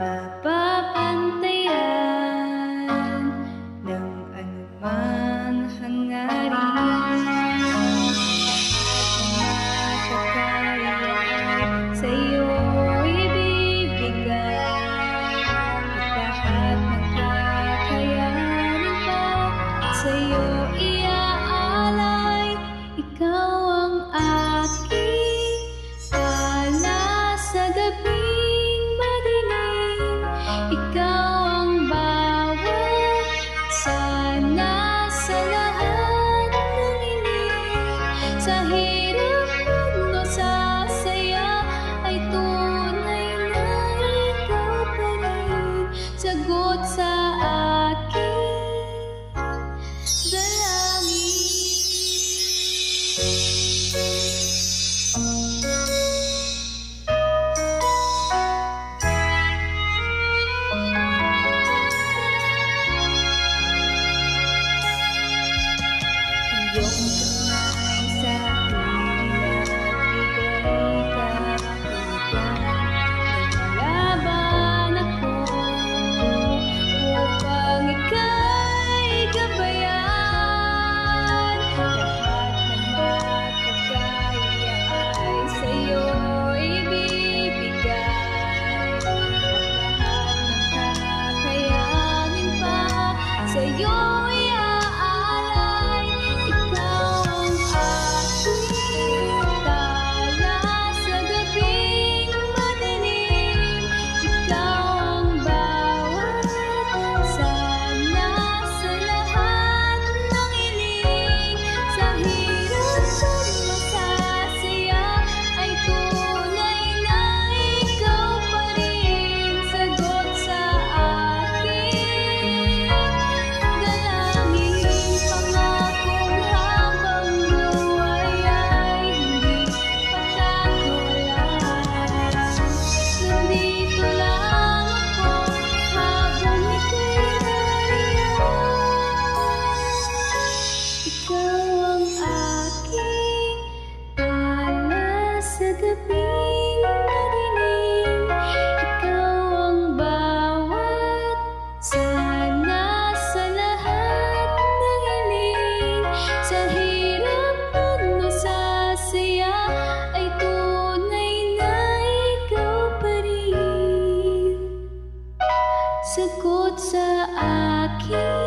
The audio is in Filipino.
mapapantayan ng anumang hangarin. Lahat ng makakaya sa'yo ibibigay, at lahat ng kakayanin pa sa'yo iaalay. Ikaw ang aking ala sa gabing madilim. Ikaw ang bawat sana sa lahat ng inig. Sa hirap o sa saya ay tunay na ikaw pa rin. Sagot sa aking dalangin. Iyong kamay sa hirap, bigay kahulugan. Lumalaban ako upang ika'y gabayan. Lahat ng makakaya ay sa'yo ibibigay, at lahat ng kakayanin pa sa'yo iaalay. Ikaw ang aking tala sa gabing madilim. Ikaw ang bawat sana sa lahat ng iling. Sa hirap o masasaya ay tunay na ikaw pa rin. Sagot sa aking dalangin. Pangakong habang buhay ay hindi pagkakawalan. Nandito lang ako habang ika'y nariyan. Ikaw ang aking ala sa gabing madilim. Ikaw ang bawat sana sa lahat ng hiling. Sa hirap o sa saya ay tunay na ikaw pa rin. Sagot sa akin